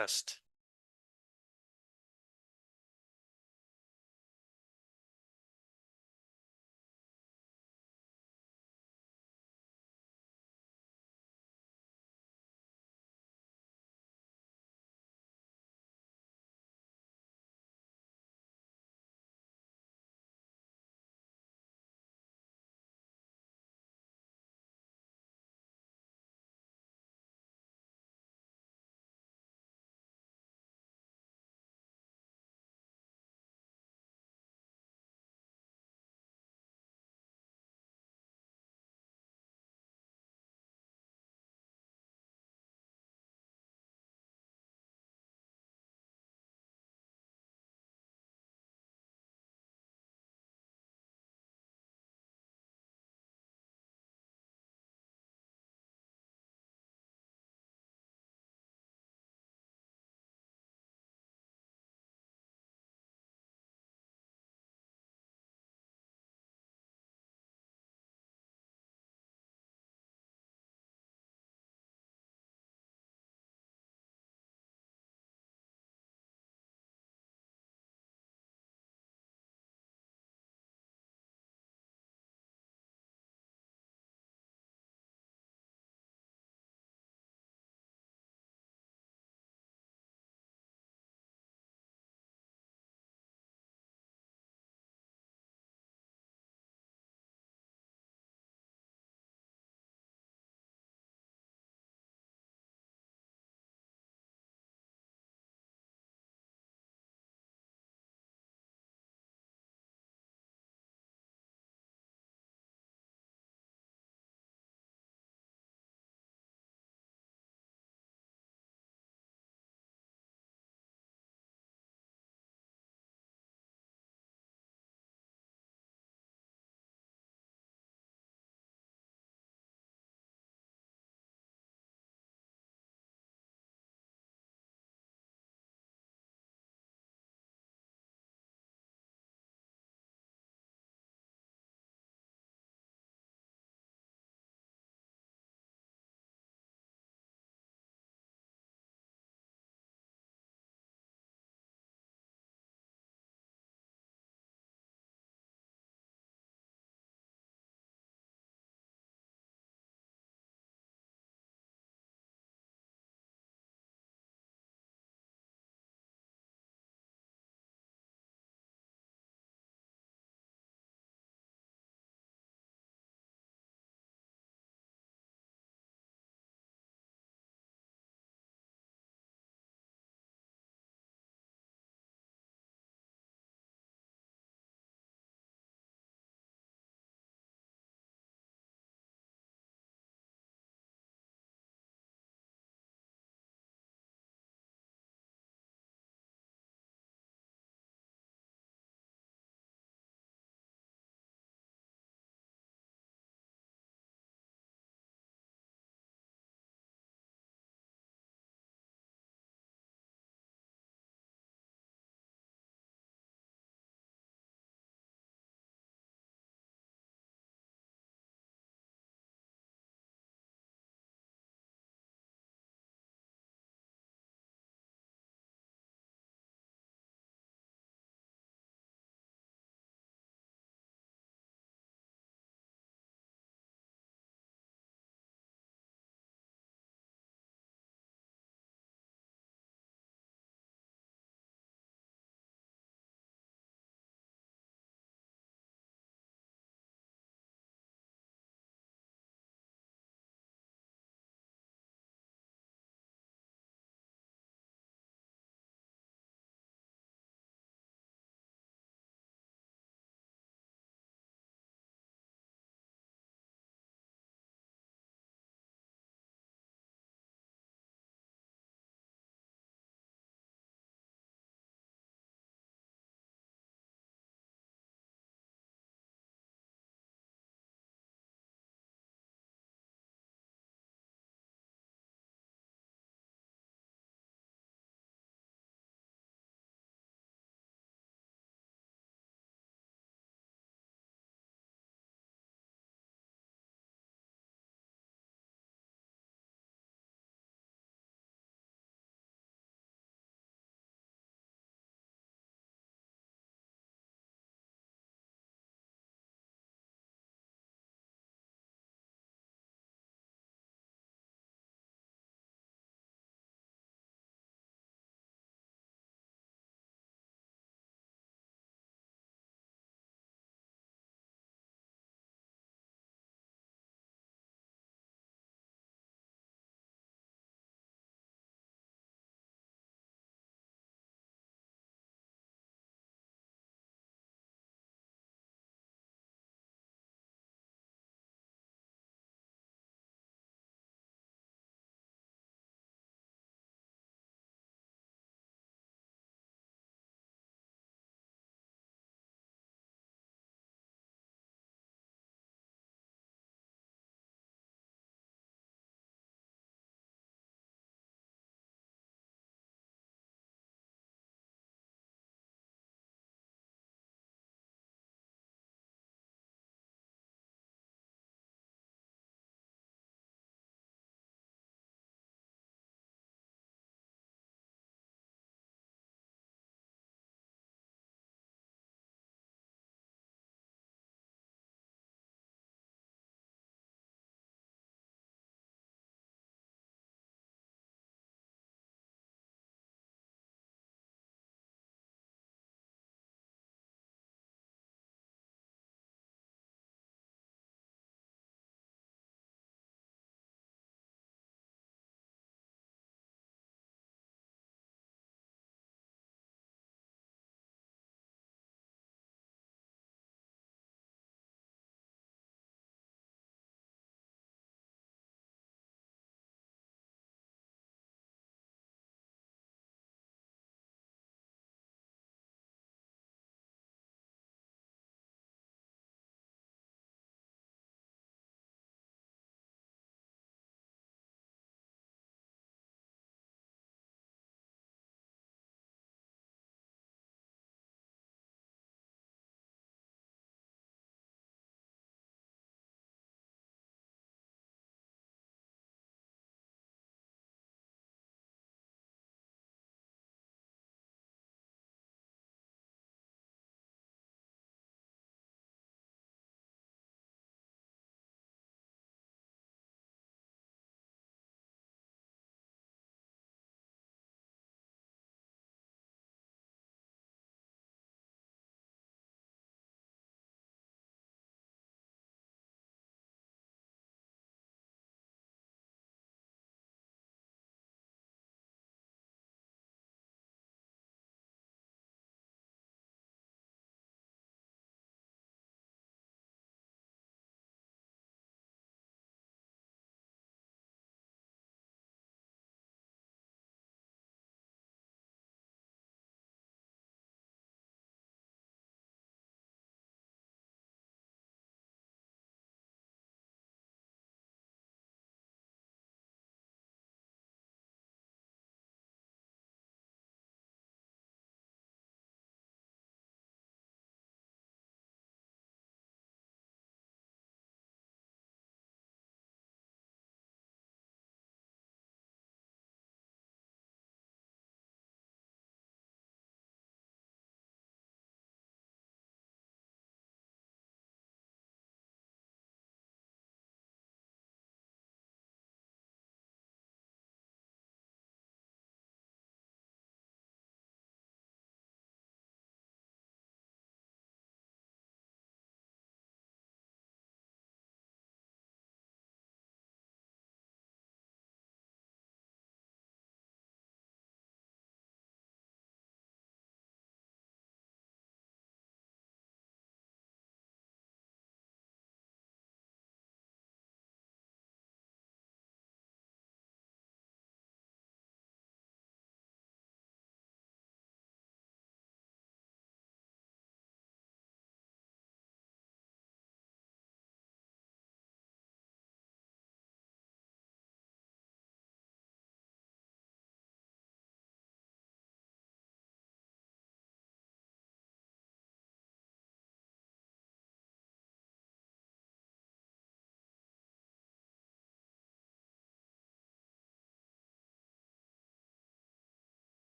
test.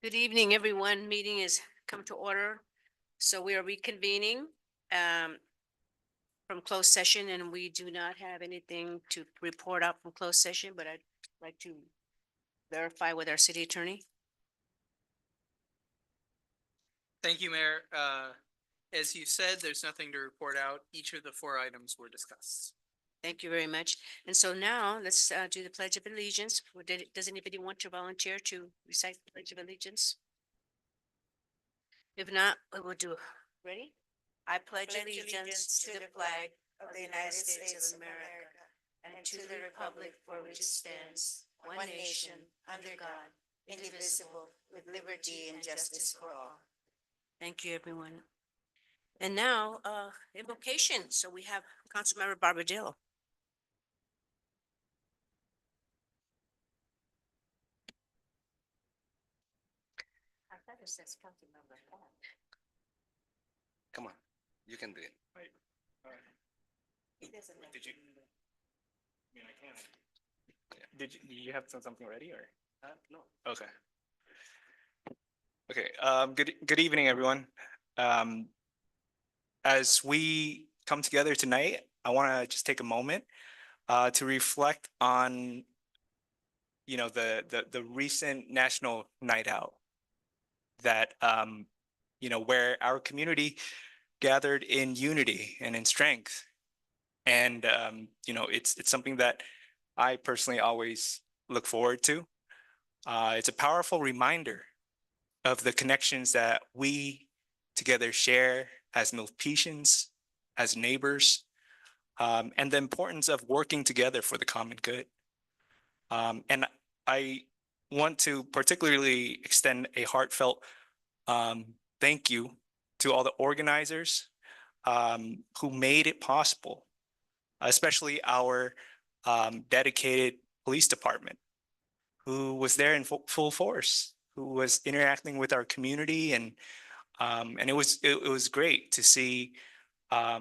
Good evening, everyone. Meeting is come to order. So we are reconvening from closed session, and we do not have anything to report out from closed session, but I'd like to verify with our city attorney. Thank you, Mayor. As you said, there's nothing to report out. Each of the 4 items were discussed. Thank you very much. And so now let's do the Pledge of Allegiance. Does anybody want to volunteer to recite the Pledge of Allegiance? If not, we will do. Ready? I pledge allegiance to the flag of the United States of America and to the republic for which it stands, one nation, under God, indivisible, with liberty and justice for all. Thank you, everyone. And now, invocation. So we have Councilmember Barbadillo. I thought it says Councilmember. Come on, you can do it. Did you? I mean, I can. Did you have something ready or? No. Okay. Okay. Good evening, everyone. As we come together tonight, I want to just take a moment to reflect on, the recent National Night Out that where our community gathered in unity and in strength. And it's something that I personally always look forward to. It's a powerful reminder of the connections that we together share as Milpitians, as neighbors, and the importance of working together for the common good. And I want to particularly extend a heartfelt thank you to all the organizers who made it possible, especially our dedicated police department, who was there in full force, who was interacting with our community, and it was great to see our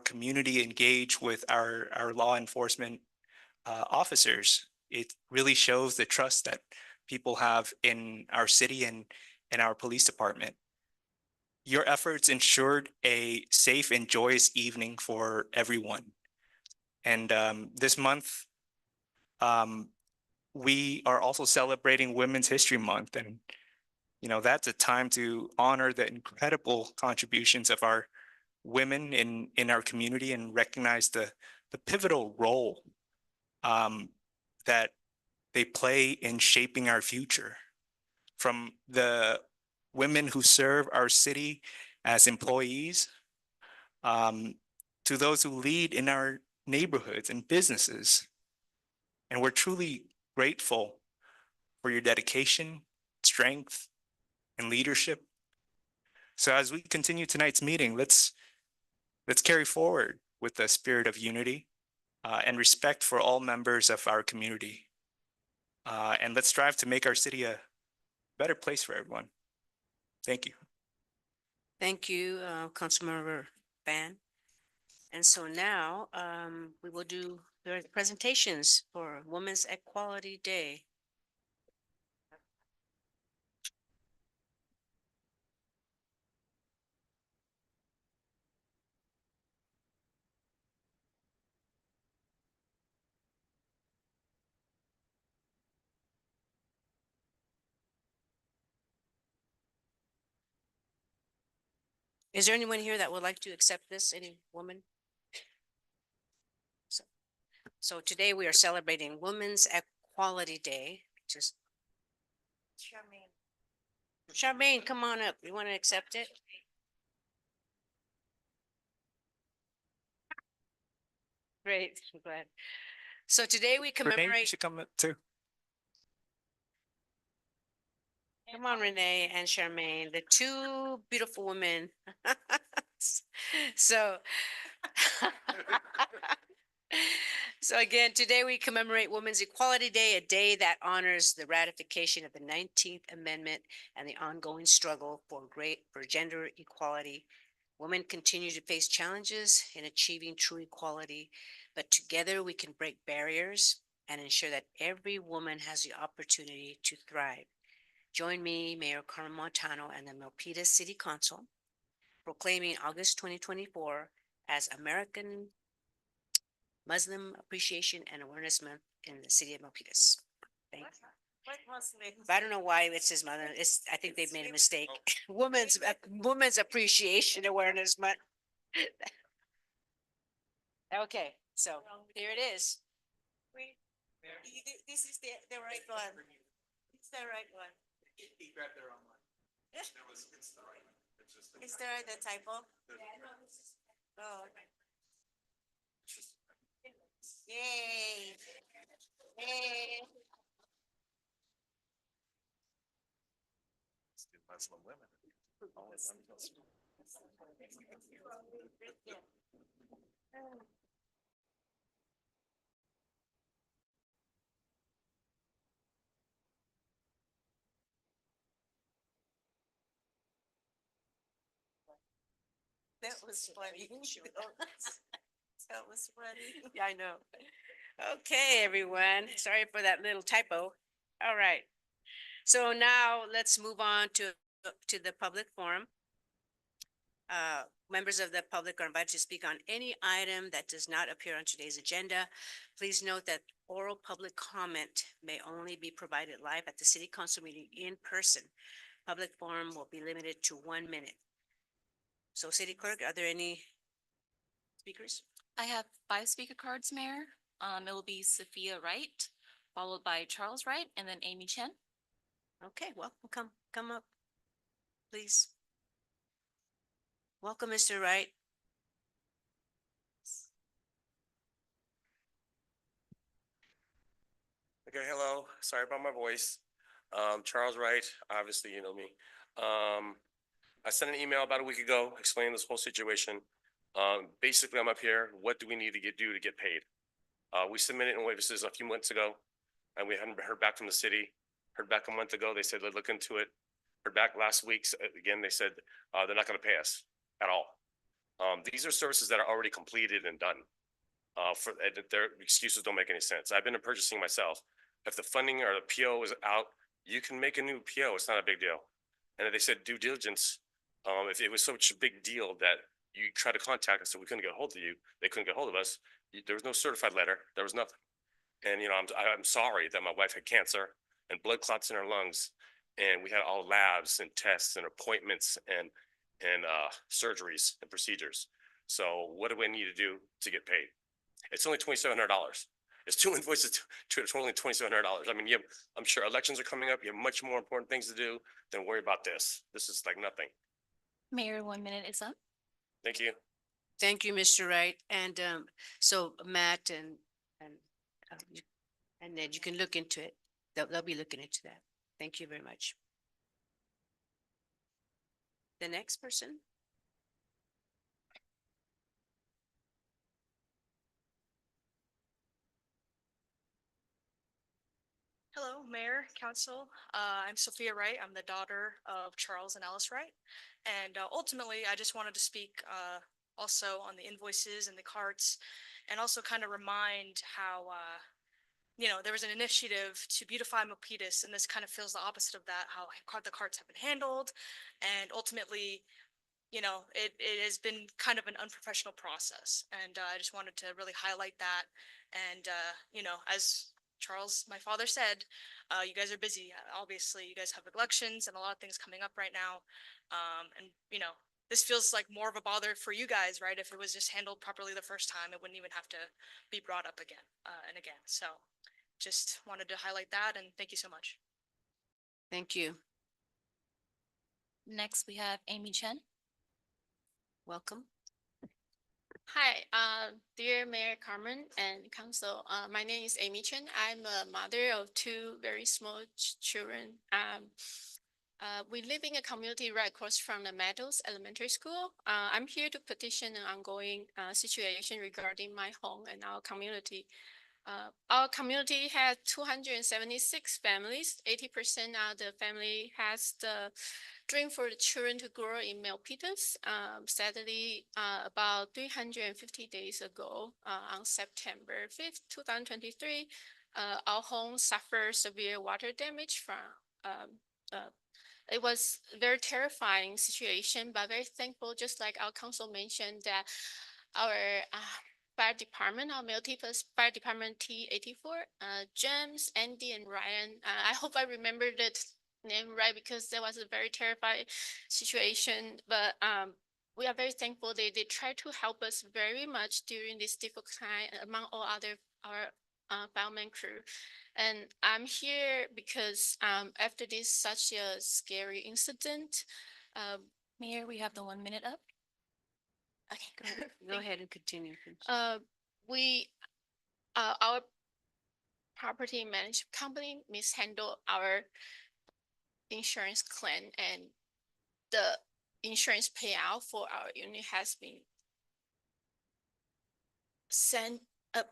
community engage with our law enforcement officers. It really shows the trust that people have in our city and our police department. Your efforts ensured a safe and joyous evening for everyone. And this month, we are also celebrating Women's History Month. And, that's a time to honor the incredible contributions of our women in our community and recognize the pivotal role that they play in shaping our future. From the women who serve our city as employees to those who lead in our neighborhoods and businesses. And we're truly grateful for your dedication, strength, and leadership. So as we continue tonight's meeting, let's carry forward with the spirit of unity and respect for all members of our community. And let's strive to make our city a better place for everyone. Thank you. Thank you, Councilmember Ban. And so now we will do the presentations for Women's Equality Day. Is there anyone here that would like to accept this? Any woman? So today we are celebrating Women's Equality Day. Just Charmaine, come on up. You want to accept it? Great, I'm glad. So today we Renee, you commemorate. should come up too. Come on, Renee and Charmaine, the two beautiful women. So, so again, today we commemorate Women's Equality Day, a day that honors the ratification of the 19th Amendment and the ongoing struggle for gender equality. Women continue to face challenges in achieving true equality, but together we can break barriers and ensure that every woman has the opportunity to thrive. Join me, Mayor Carmen Montano, and the Milpitas City Council proclaiming August 2024 as American Muslim Appreciation and Awareness Month in the city of Milpitas. Thank you. What Muslim? But I don't know why it says mother. I think they've made a mistake. Women's Appreciation Awareness Month. Okay, so here it is. This is the right one. It's the right one. He grabbed the wrong one. It's the right one. Is there the typo? Oh. Yay. Yay. Muslim women. Only one Muslim. That was funny. That was funny. Yeah, I know. Okay, everyone. Sorry for that little typo. All right. So now let's move on to the public forum. Members of the public are invited to speak on any item that does not appear on today's agenda. Please note that oral public comment may only be provided live at the city council meeting in person. Public forum will be limited to 1 minute. So city clerk, are there any speakers? I have 5 speaker cards, Mayor. It will be Sophia Wright, followed by Charles Wright, and then Amy Chen. Okay, well, come up, please. Welcome, Mr. Wright. Okay, hello. Sorry about my voice. Charles Wright, obviously you know me. I sent an email about a week ago explaining this whole situation. Basically, I'm up here. What do we need to do to get paid? We submitted invoices a few months ago, and we hadn't heard back from the city. Heard back a month ago. They said they'd look into it. Heard back last week. Again, they said they're not going to pay us at all. These are services that are already completed and done. Their excuses don't make any sense. I've been in purchasing myself. If the funding or the PO is out, you can make a new PO. It's not a big deal. And they said due diligence. If it was such a big deal that you try to contact us and we couldn't get a hold of you, they couldn't get a hold of us. There was no certified letter. There was nothing. And I'm sorry that my wife had cancer and blood clots in her lungs, and we had all labs and tests and appointments and surgeries and procedures. So what do we need to do to get paid? It's only $2,700. It's 2 invoices to only $2,700. I mean, I'm sure elections are coming up. You have much more important things to do than worry about this. This is like nothing. Mayor, 1 minute is up. Thank you. Thank you, Mr. Wright. And so Matt and Ned, you can look into it. They'll be looking into that. Thank you very much. The next person. Hello, Mayor, Council. I'm Sophia Wright. I'm the daughter of Charles and Alice Wright. And ultimately, I just wanted to speak also on the invoices and the carts, and also kind of remind how, there was an initiative to beautify Milpitas, and this kind of feels the opposite of that, how the carts have been handled. And ultimately, it has been kind of an unprofessional process. And I just wanted to really highlight that. And, as Charles, my father said, you guys are busy. Obviously, you guys have elections and a lot of things coming up right now. And, this feels like more of a bother for you guys, right? If it was just handled properly the first time, it wouldn't even have to be brought up again and again. So just wanted to highlight that, and thank you so much. Thank you. Next, we have Amy Chen. Welcome. Hi, dear Mayor Carmen and Council. My name is Amy Chen. I'm a mother of 2 very small children. We live in a community right across from the Meadows Elementary School. I'm here to petition an ongoing situation regarding my home and our community. Our community has 276 families. 80% of the family has the dream for the children to grow in Milpitas. Sadly, about 350 days ago, on September 5th, 2023, our home suffered severe water damage from, it was a very terrifying situation, but very thankful, just like our council mentioned, that our fire department, our Milpitas Fire Department T-84, James, Andy, and Ryan. I hope I remembered that name right because that was a very terrifying situation. But we are very thankful they tried to help us very much during this difficult time among all other our fireman crew. And I'm here because after this such a scary incident, Mayor, we have the 1 minute up. okay, Go ahead and continue. please. we, our property management company mishandled our insurance claim, and the insurance payout for our unit has been sent,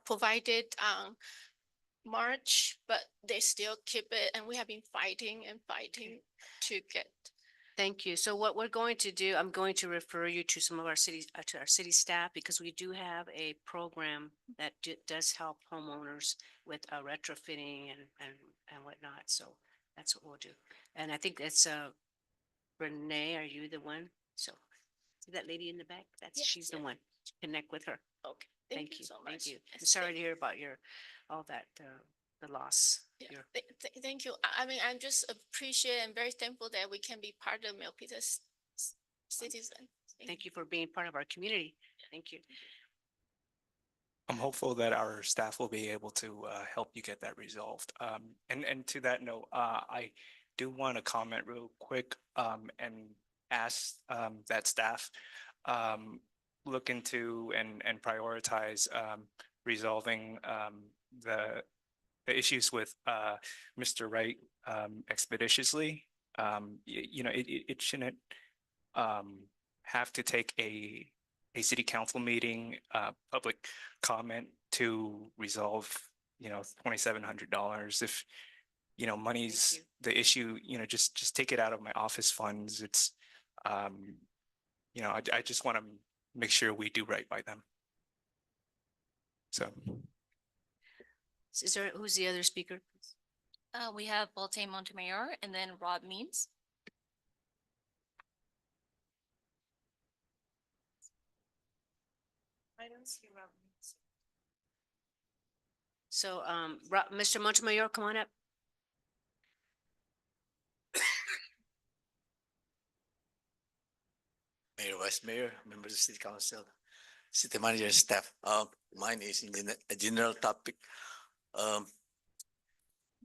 provided on March, but they still keep it, and we have been fighting and fighting to get. Thank you. So what we're going to do, I'm going to refer you to some of our cities, to our city staff, because we do have a program that does help homeowners with retrofitting and whatnot. So that's what we'll do. And I think that's Renee, are you the one? So see that lady in the back? Yes, She's the yes. one. Connect with her. Okay, Thank you. so much. Thank you. I'm Yes, sorry thank to hear about all that, the loss. Yeah, Your- thank you. I mean, I'm just appreciate and very thankful that we can be part of Milpitas citizen. Thank you for being part of our community. Thank you. I'm hopeful that our staff will be able to help you get that resolved. And to that note, I do want to comment real quick and ask that staff look into and prioritize resolving the issues with Mr. Wright expeditiously. It shouldn't have to take a city council meeting, public comment to resolve, $2,700. If, money's you. the issue, just take it out of my office funds. It's, I just want to make sure we do right by them. So. Is there, who's the other speaker? We have Volte Montemayor and then Rob Means. I don't see Robin. So, Mr. Montemayor, come on up. Mayor, Vice Mayor, members of City Council, City Manager, and staff. Mine is in a general topic.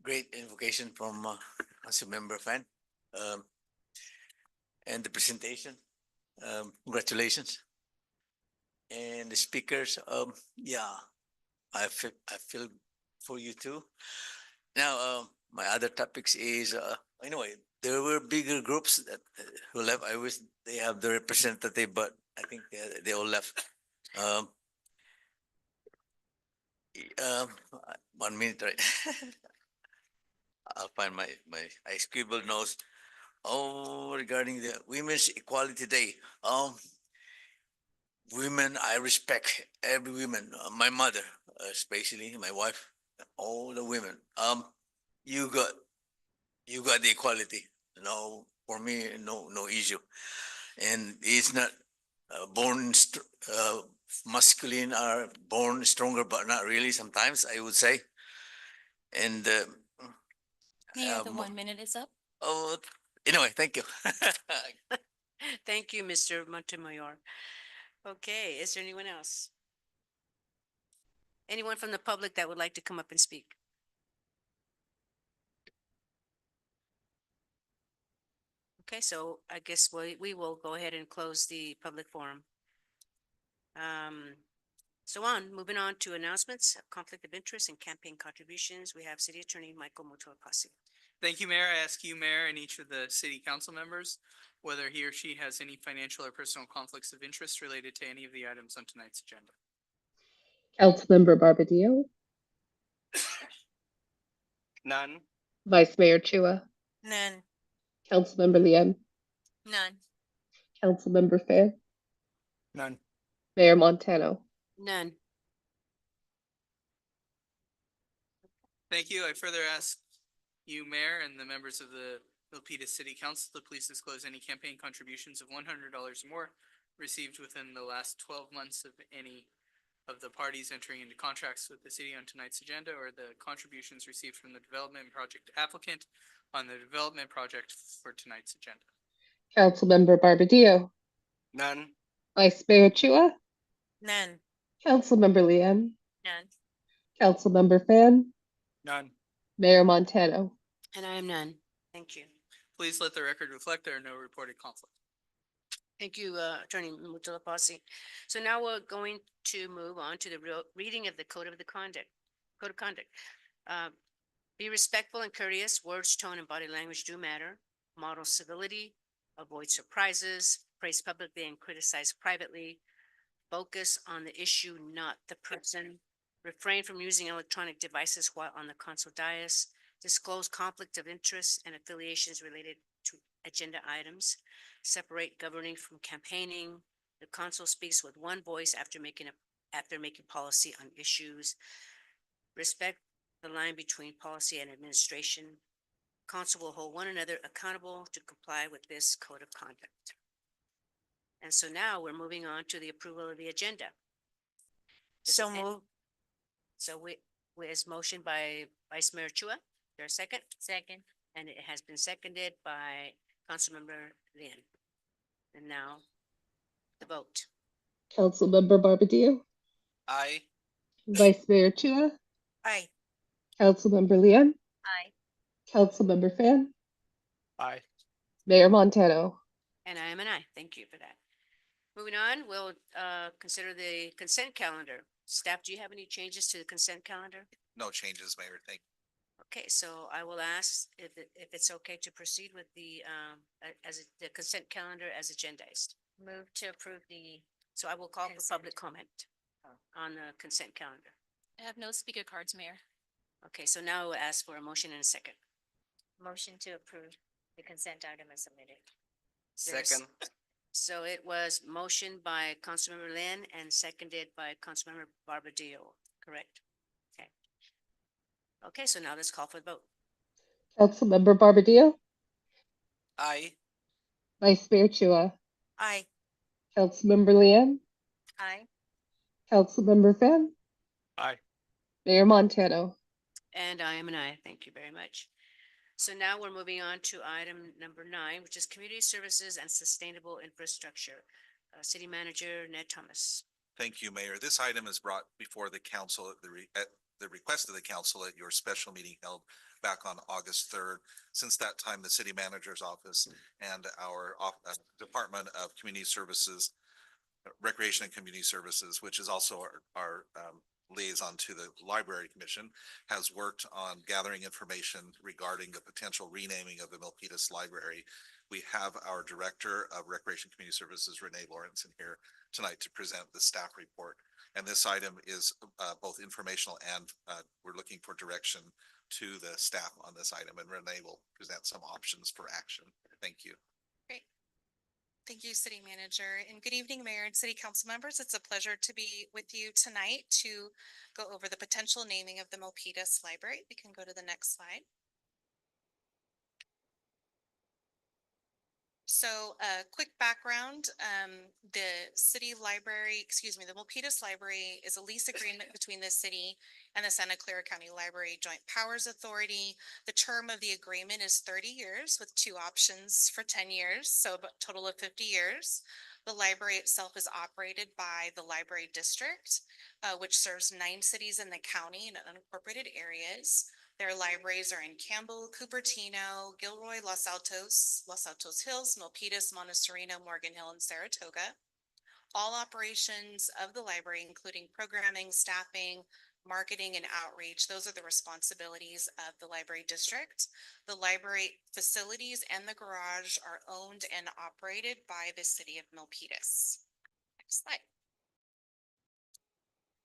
Great invocation from Council Member Fan. And the presentation. Congratulations. And the speakers, yeah, I feel for you too. Now, my other topics is, anyway, there were bigger groups that who left. I wish they have the representative, but I think they all left. 1 minute, right? I'll find I scribbled notes. Oh, regarding the Women's Equality Day. Women, I respect every woman. My mother, especially my wife, all the women. You got the equality. No, for me, no issue. And it's not masculine are born stronger, but not really. Sometimes I would say. And Mayor, the mo- 1 minute is up. oh, anyway, thank you. Thank you, Mr. Montemayor. Okay, is there anyone else? Anyone from the public that would like to come up and speak? Okay, so I guess we will go ahead and close the public forum. Moving on to announcements, conflict of interest and campaign contributions. We have City Attorney Michael Motoakasi. Thank you, Mayor. I ask you, Mayor, and each of the city council members, whether he or she has any financial or personal conflicts of interest related to any of the items on tonight's agenda. Councilmember Barbadillo, None. Vice Mayor Chua, None. Councilmember Lian, None. Councilmember Fair, None. Mayor Montano. None. Thank you. I further ask you, Mayor, and the members of the Milpitas City Council to please disclose any campaign contributions of $100 or more received within the last 12 months of any of the parties entering into contracts with the city on tonight's agenda, or the contributions received from the development project applicant on the development project for tonight's agenda. Councilmember Barbadillo, None. Vice Mayor Chua, None. Councilmember Liang, None. Councilmember Fan, None. Mayor Montano. And I am none. Thank you. Please let the record reflect there are no reported conflicts. Thank you, Attorney Mutula Posse. So now we're going to move on to the reading of the Code of Conduct. Be respectful and courteous. Words, tone, and body language do matter. Model civility. Avoid surprises. Praise publicly and criticize privately. Focus on the issue, not the person. Refrain from using electronic devices while on the council dais. Disclose conflict of interest and affiliations related to agenda items. Separate governing from campaigning. The council speaks with one voice after making policy on issues. Respect the line between policy and administration. Council will hold one another accountable to comply with this code of conduct. And so now we're moving on to the approval of the agenda. So move. So we as motion by Vice Mayor Chua. There a second? Second. And it has been seconded by Councilmember Lin. And now the vote. Councilmember Barbadillo, Aye. Vice Mayor Chua, Aye. Councilmember Liang, Aye. Councilmember Fan, Aye. Mayor Montano. And I am an aye. Thank you for that. Moving on, we'll consider the consent calendar. Staff, do you have any changes to the consent calendar? No changes, Mayor. Thank you. Okay, so I will ask if it's okay to proceed with the the consent calendar as agendized. Move to approve the. So I will call for Consent. public comment on the consent calendar. I have no speaker cards, Mayor. Okay, so now we'll ask for a motion in a second. Motion to approve the consent item as submitted. Second. So it was motioned by Councilmember Lin and seconded by Councilmember Barbadillo, correct? Okay. Okay, so now let's call for the vote. Councilmember Barbadillo, Aye. Vice Mayor Chua, Aye. Councilmember Liang, Aye. Councilmember Fan, Aye. Mayor Montano. And I am an aye. Thank you very much. So now we're moving on to item number 9, which is community services and sustainable infrastructure. City Manager Ned Thomas. Thank you, Mayor. This item is brought before the council at the request of the council at your special meeting held back on August 3rd. Since that time, the city manager's office and our Department of Community Services, Recreation and Community Services, which is also our liaison to the Library Commission, has worked on gathering information regarding the potential renaming of the Milpitas Library. We have our Director of Recreation and Community Services, Renee Lawrence, in here tonight to present the staff report. And this item is both informational and we're looking for direction to the staff on this item, and Renee will present some options for action. Thank you. Thank you, City Manager, and good evening, Mayor and City Council members. It's a pleasure to be with you tonight to go over the potential naming of the Milpitas Library. We can go to the next slide. So a quick background, the the Milpitas Library is a lease agreement between the city and the Santa Clara County Library Joint Powers Authority. The term of the agreement is 30 years with 2 options for 10 years, so a total of 50 years. The library itself is operated by the Library District, which serves 9 cities in the county and unincorporated areas. Their libraries are in Campbell, Cupertino, Gilroy, Los Altos Hills, Milpitas, Montecito, Morgan Hill, and Saratoga. All operations of the library, including programming, staffing, marketing, and outreach, those are the responsibilities of the library district. The library facilities and the garage are owned and operated by the city of Milpitas. Next slide.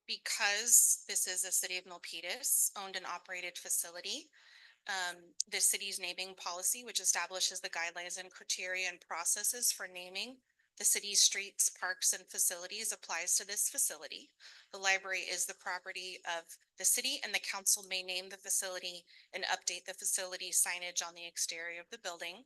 Because this is a city of Milpitas owned and operated facility, the city's naming policy, which establishes the guidelines and criteria and processes for naming the city's streets, parks, and facilities, applies to this facility. The library is the property of The city and the council may name the facility and update the facility signage on the exterior of the building.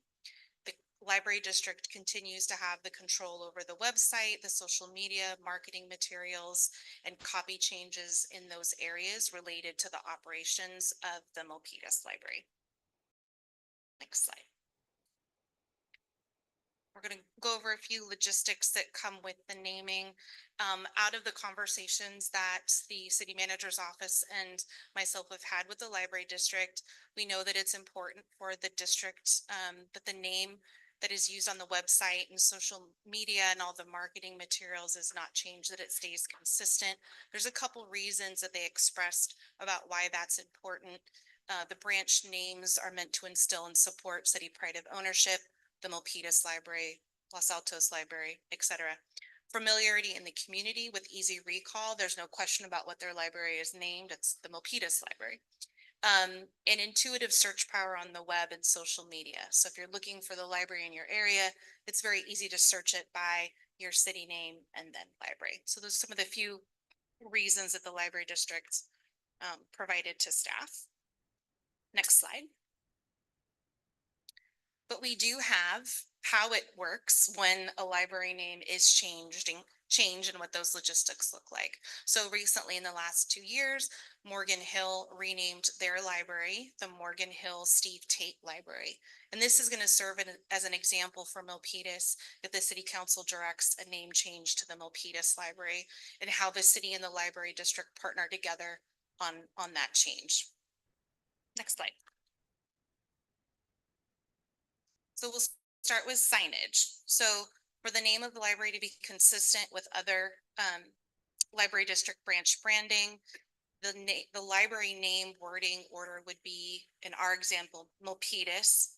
The library district continues to have the control over the website, the social media, marketing materials, and copy changes in those areas related to the operations of the Milpitas Library. Next slide. We're going to go over a few logistics that come with the naming. Out of the conversations that the city manager's office and myself have had with the library district, we know that it's important for the district that the name that is used on the website and social media and all the marketing materials is not changed, that it stays consistent. There's a couple reasons that they expressed about why that's important. The branch names are meant to instill and support city pride of ownership, the Milpitas Library, Los Altos Library, etc. Familiarity in the community with easy recall. There's no question about what their library is named. It's the Milpitas Library. And intuitive search power on the web and social media. So if you're looking for the library in your area, it's very easy to search it by your city name and then library. So those are some of the few reasons that the library district provided to staff. Next slide. But we do have how it works when a library name is changed and what those logistics look like. So recently in the last 2 years, Morgan Hill renamed their library the Morgan Hill Steve Tate Library. And this is going to serve as an example for Milpitas if the city council directs a name change to the Milpitas Library and how the city and the library district partner together on that change. Next slide. So we'll start with signage. So for the name of the library to be consistent with other library district branch branding, the library name wording order would be, in our example, Milpitas,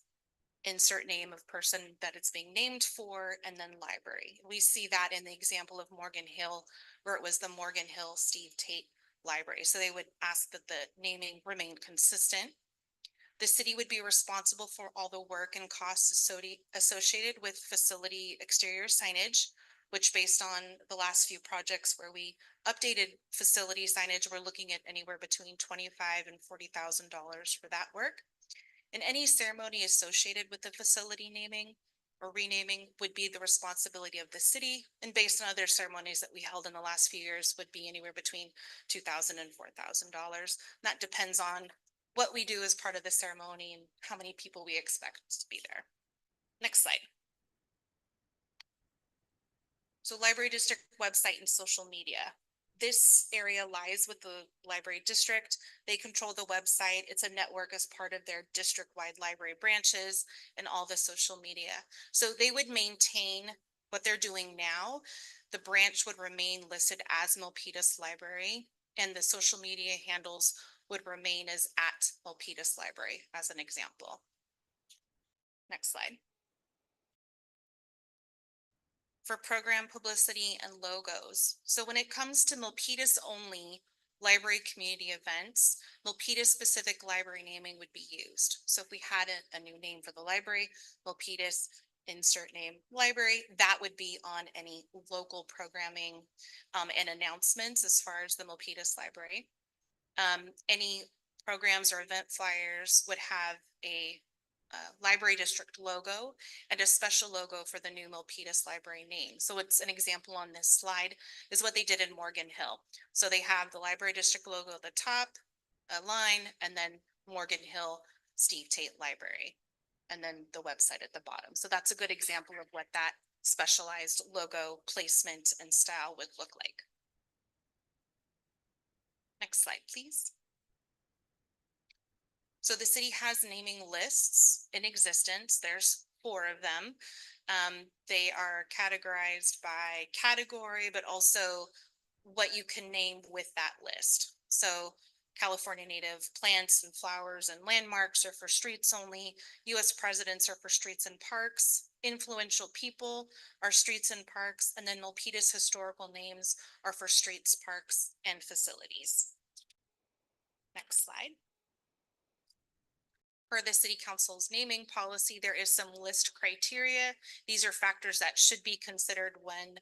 insert name of person that it's being named for, and then library. We see that in the example of Morgan Hill, where it was the Morgan Hill Steve Tate Library. So they would ask that the naming remain consistent. The city would be responsible for all the work and costs associated with facility exterior signage, which based on the last few projects where we updated facility signage, we're looking at anywhere between $25,000 and $40,000 for that work. And any ceremony associated with the facility naming or renaming would be the responsibility of the city. And based on other ceremonies that we held in the last few years would be anywhere between $2,000 and $4,000. That depends on what we do as part of the ceremony and how many people we expect to be there. Next slide. So library district website and social media. This area lies with the library district. They control the website. It's a network as part of their district-wide library branches and all the social media. So they would maintain what they're doing now. The branch would remain listed as Milpitas Library, and the social media handles would remain as at Milpitas Library, as an example. Next slide. For program publicity and logos. So when it comes to Milpitas only library community events, Milpitas specific library naming would be used. So if we had a new name for the library, Milpitas insert name library, that would be on any local programming and announcements as far as the Milpitas Library. Any programs or event flyers would have a library district logo and a special logo for the new Milpitas Library name. So it's an example on this slide is what they did in Morgan Hill. So they have the library district logo at the top, a line, and then Morgan Hill Steve Tate Library, and then the website at the bottom. So that's a good example of what that specialized logo placement and style would look like. Next slide, please. So the city has naming lists in existence. There's 4 of them. They are categorized by category, but also what you can name with that list. So California native plants and flowers and landmarks are for streets only. US presidents are for streets and parks. Influential people are streets and parks. And then Milpitas historical names are for streets, parks, and facilities. Next slide. Per the city council's naming policy, there is some list criteria. These are factors that should be considered when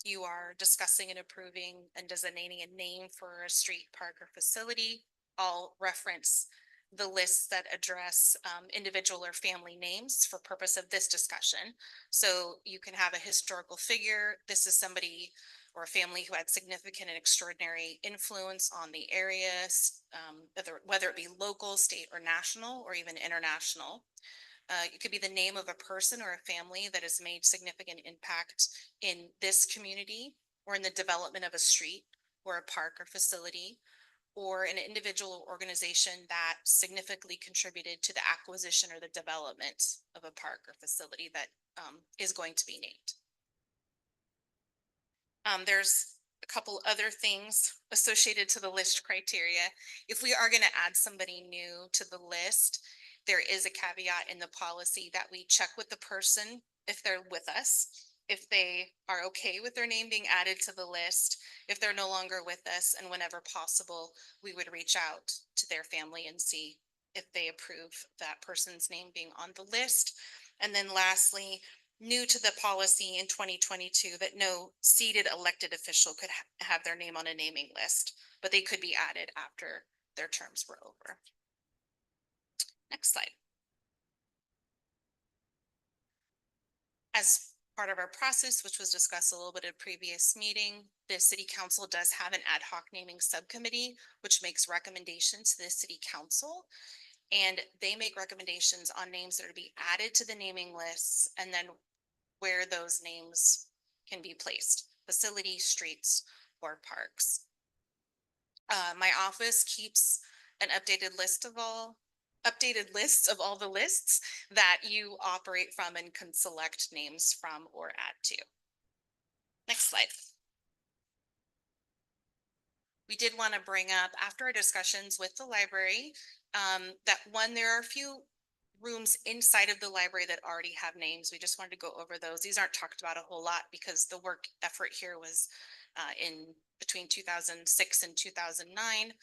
you are discussing and approving and designating a name for a street, park, or facility. I'll reference the lists that address individual or family names for purpose of this discussion. So you can have a historical figure. This is somebody or a family who had significant and extraordinary influence on the area, whether it be local, state, or national, or even international. It could be the name of a person or a family that has made significant impact in this community or in the development of a street or a park or facility, or an individual or organization that significantly contributed to the acquisition or the development of a park or facility that is going to be named. There's a couple other things associated to the list criteria. If we are going to add somebody new to the list, there is a caveat in the policy that we check with the person if they're with us, if they are okay with their name being added to the list, if they're no longer with us, and whenever possible, we would reach out to their family and see if they approve that person's name being on the list. And then lastly, new to the policy in 2022, that no seated elected official could have their name on a naming list, but they could be added after their terms were over. Next slide. As part of our process, which was discussed a little bit at a previous meeting, the city council does have an ad hoc naming subcommittee, which makes recommendations to the city council. And they make recommendations on names that are to be added to the naming lists and then where those names can be placed, facilities, streets, or parks. My office keeps an updated lists of all the lists that you operate from and can select names from or add to. Next slide. We did want to bring up, after our discussions with the library, that one, there are a few rooms inside of the library that already have names. We just wanted to go over those. These aren't talked about a whole lot because the work effort here was in between 2006 and 2009.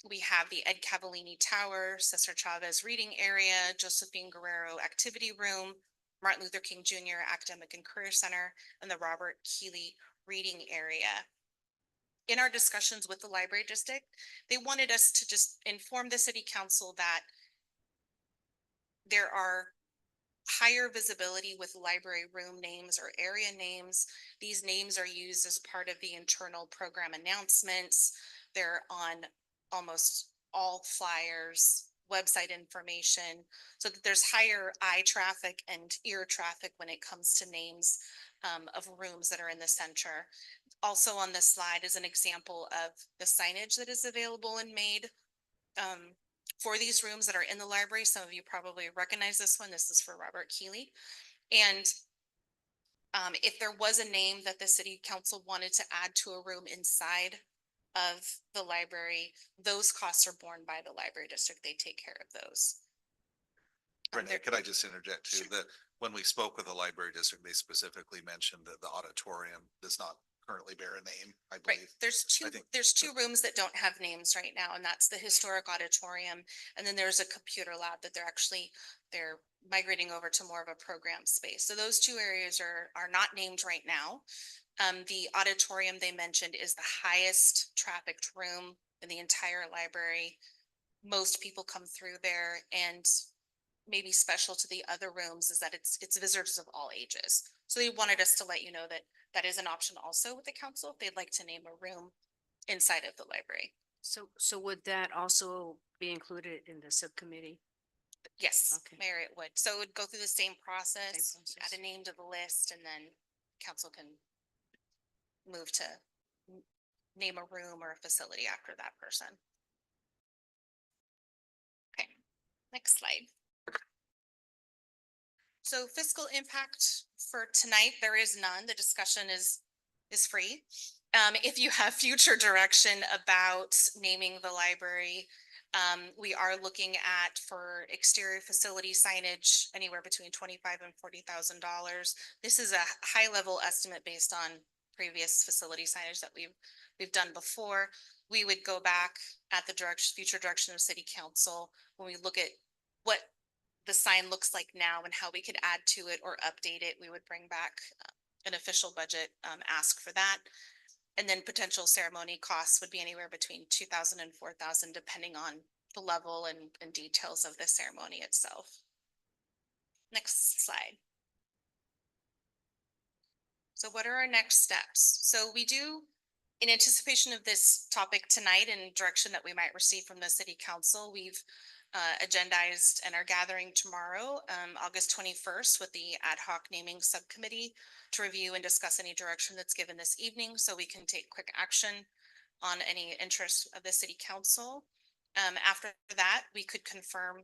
We have the Ed Cavallini Tower, Cesar Chavez Reading Area, Josephine Guerrero Activity Room, Martin Luther King Jr. Academic and Career Center, and the Robert Keeley Reading Area. In our discussions with the library district, they wanted us to just inform the city council that there are higher visibility with library room names or area names. These names are used as part of the internal program announcements. They're on almost all flyers, website information, so that there's higher eye traffic and ear traffic when it comes to names of rooms that are in the center. Also on this slide is an example of the signage that is available and made for these rooms that are in the library. Some of you probably recognize this one. This is for Robert Keeley. And if there was a name that the city council wanted to add to a room inside of the library, those costs are borne by the library district. They take care of those. Renee, could I just interject too? That when we spoke with the library district, they specifically mentioned that the auditorium does not currently bear a name, I Right, believe. there's two rooms that don't have names right now, and that's the historic auditorium. And then there's a computer lab that they're migrating over to more of a program space. So those two areas are not named right now. The auditorium they mentioned is the highest trafficked room in the entire library. Most people come through there, and maybe special to the other rooms is that it's visitors of all ages. So they wanted us to let you know that that is an option also with the council if they'd like to name a room inside of the library. So would that also be included in the subcommittee? Yes, Okay. Mayor, it would. So it would go through the same process, process. add a name to the list, and then council can move to name a room or a facility after that person. Okay, next slide. So fiscal impact for tonight, there is none. The discussion is free. If you have future direction about naming the library, we are looking at for exterior facility signage anywhere between $25,000 and $40,000. This is a high level estimate based on previous facility signage that we've done before. We would go back at the future direction of city council when we look at what the sign looks like now and how we could add to it or update it. We would bring back an official budget, ask for that. And then potential ceremony costs would be anywhere between 2,000 and 4,000, depending on the level and details of the ceremony itself. Next slide. So what are our next steps? So we do, in anticipation of this topic tonight and direction that we might receive from the city council, we've agendized and are gathering tomorrow, August 21st, with the ad hoc naming subcommittee to review and discuss any direction that's given this evening, so we can take quick action on any interest of the city council. After that, we could confirm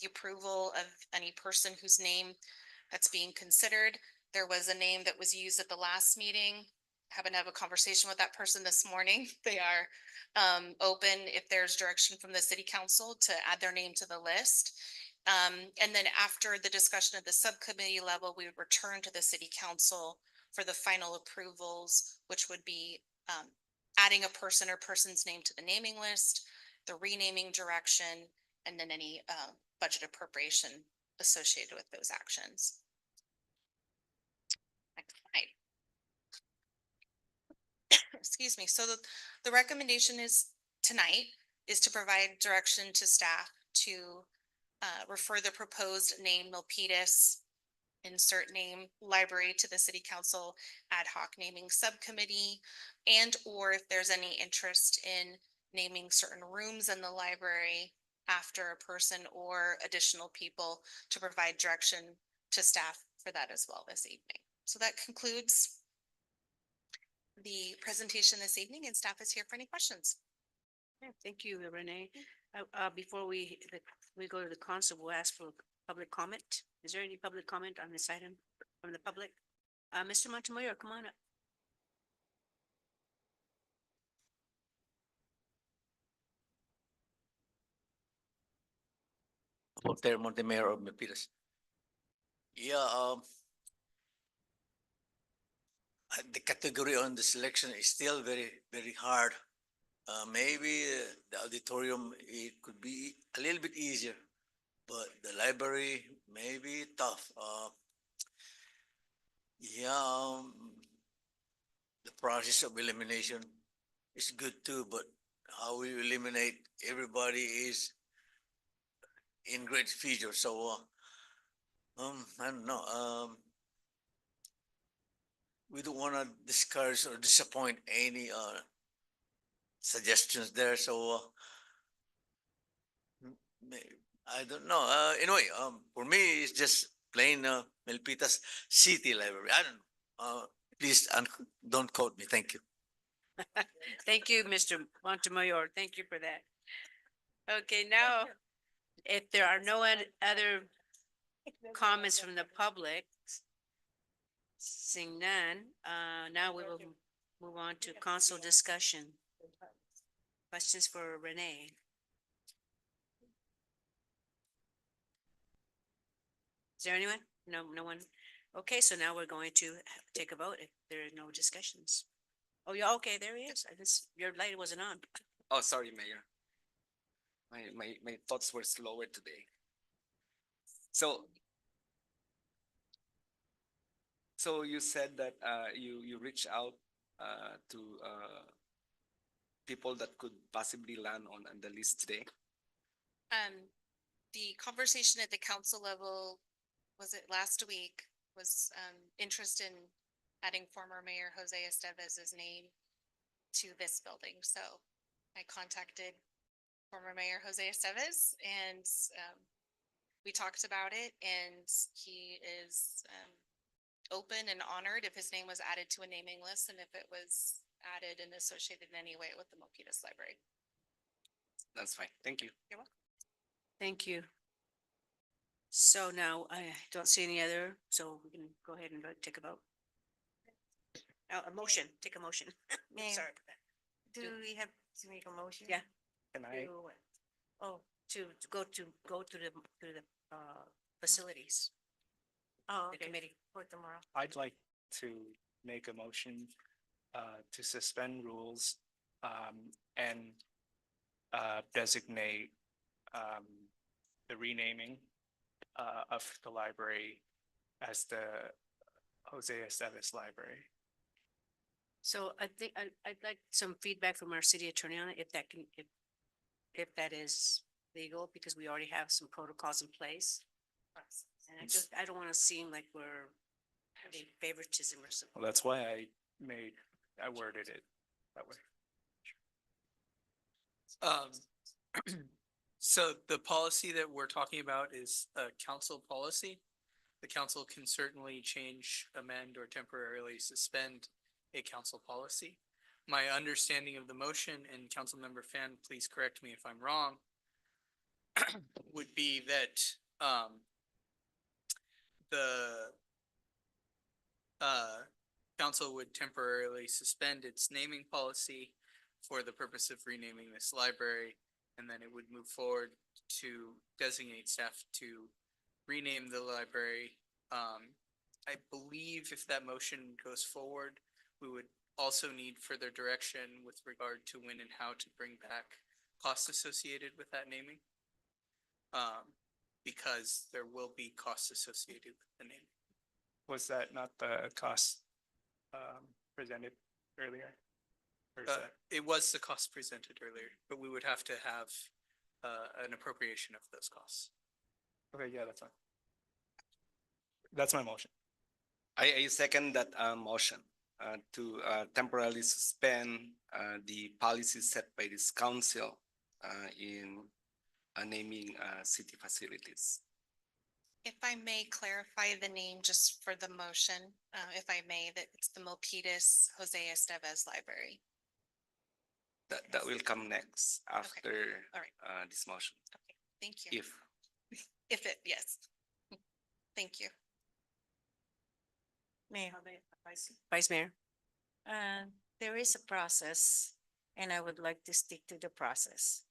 the approval of any person whose name that's being considered. There was a name that was used at the last meeting. Happened to have a conversation with that person this morning. They are open if there's direction from the city council to add their name to the list. And then after the discussion at the subcommittee level, we would return to the city council for the final approvals, which would be adding a person or person's name to the naming list, the renaming direction, and then any budget appropriation associated with those actions. Next slide. Excuse me. So the recommendation is tonight is to provide direction to staff to refer the proposed name Milpitas, insert name library, to the city council ad hoc naming subcommittee, and or if there's any interest in naming certain rooms in the library after a person or additional people, to provide direction to staff for that as well this evening. So that concludes the presentation this evening, and staff is here for any questions. Yeah, thank you, Renee. Before we go to the council, we'll ask for public comment. Is there any public comment on this item from the public? Mr. Montemayor, come on up. Voltaire Montemayor of Milpitas. Yeah, the category on the selection is still very, very hard. Maybe the auditorium, it could be a little bit easier, but the library may be tough. Yeah, the process of elimination is good too, but how we eliminate everybody is in great feature. So, I don't know. We don't want to discourage or disappoint any suggestions there. So, I don't know. Anyway, for me, it's just plain Milpitas City Library. I don't know. Please don't quote me. Thank you. Thank you, Mr. Montemayor. Thank you for that. Okay, now, if there are no other comments from the public, seeing none, now we will move on to council discussion. Questions for Renee? Is there anyone? No, no one? Okay, so now we're going to take a vote if there are no discussions. Oh, yeah, okay, there he is. Your light wasn't on. Oh, sorry, Mayor. My thoughts were slower today. So you said that you reach out to people that could possibly land on the list today. The conversation at the council level, was it last week, was interest in adding former Mayor Jose Estevez's name to this building. So I contacted former Mayor Jose Estevez, and we talked about it, and he is open and honored if his name was added to a naming list and if it was added and associated in any way with the Milpitas Library. That's fine. Thank you. You're welcome. Thank you. So now I don't see any other, so we can go ahead and take a vote. A motion, take a motion. Mayor, Sorry. do we have to make a motion? Yeah. Can I? To what? Oh, to go to the facilities, Oh, the okay, committee. for tomorrow. I'd like to make a motion to suspend rules and designate the renaming of the library as the Jose Estevez Library. So I think I'd like some feedback from our city attorney on it, if that can, if that is legal, because we already have some protocols in place. And I don't want to seem like we're having favoritism or something. Well, that's why I worded it that way. So the policy that we're talking about is a council policy. The council can certainly change, amend, or temporarily suspend a council policy. My understanding of the motion, and Councilmember Fan, please correct me if I'm wrong, would be that the council would temporarily suspend its naming policy for the purpose of renaming this library, and then it would move forward to designate staff to rename the library. I believe if that motion goes forward, we would also need further direction with regard to when and how to bring back costs associated with that naming. Because there will be costs associated with the name. Was that not the cost presented earlier? Or is that- It was the cost presented earlier, but we would have to have an appropriation of those costs. Okay, yeah, that's fine. That's my motion. I second that motion to temporarily suspend the policy set by this council in naming city facilities. If I may clarify the name just for the motion, if I may, that it's the Milpitas Jose Estevez Library. That will come next after All right. this motion. Okay, thank you. If Yes. Thank you. Mayor, Vice Mayor? there is a process and I would like to stick to the process.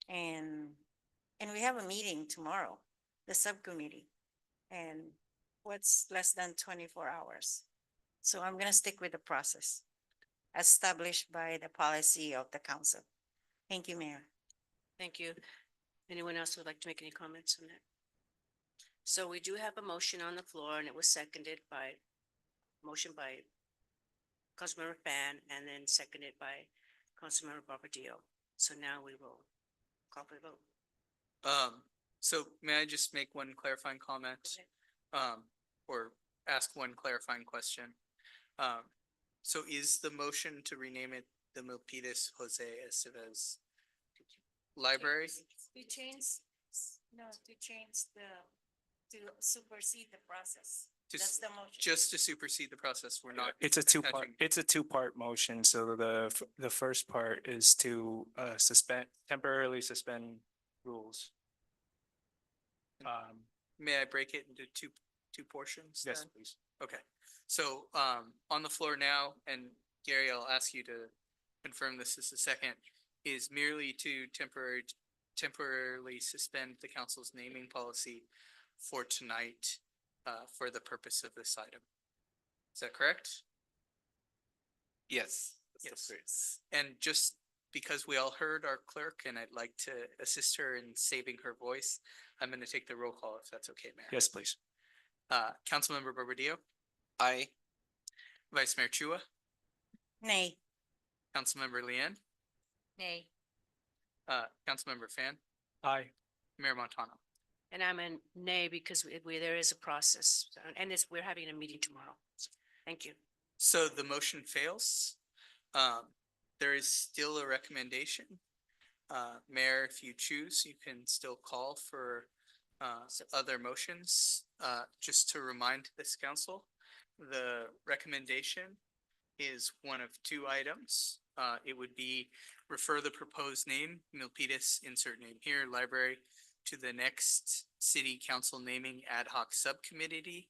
And we have a meeting tomorrow, the subcommittee. And what's less than 24 hours? So I'm gonna stick with the process established by the policy of the council. Thank you, Mayor. Thank you. Anyone else would like to make any comments on that? So we do have a motion on the floor and it was seconded by, motion by Councilmember Fan and then seconded by Councilmember Barbadillo. So now we will call for the vote. So may I just make one clarifying comment? Or ask one clarifying question? So is the motion to rename it the Milpitas Jose Estevez Library? To change, no, to change to supersede the process. That's the motion. Just to supersede the process, we're not. It's a attaching- two-part motion. So the first part is to temporarily suspend rules. May I break it into two portions? Yes, then? please. Okay, so on the floor now, and Gary, I'll ask you to confirm this is a second, is merely to temporarily suspend the council's naming policy for tonight for the purpose of this item. Is that correct? yes. Yes. And just because we all heard our clerk and I'd like to assist her in saving her voice, I'm going to take the roll call if that's okay, Mayor. Yes, please. Councilmember Barbadillo, I Vice Mayor Chua, Nay. Councilmember Lian, Nay. Councilmember Fan, Aye. Mayor Montano. And I'm a nay because there is a process and we're having a meeting tomorrow. So, thank you. So the motion fails. There is still a recommendation. Mayor, if you choose, you can still call for other motions. Just to remind this council, the recommendation is one of two items. It would be refer the proposed name, Milpitas, insert name here, library, to the next city council naming ad hoc subcommittee,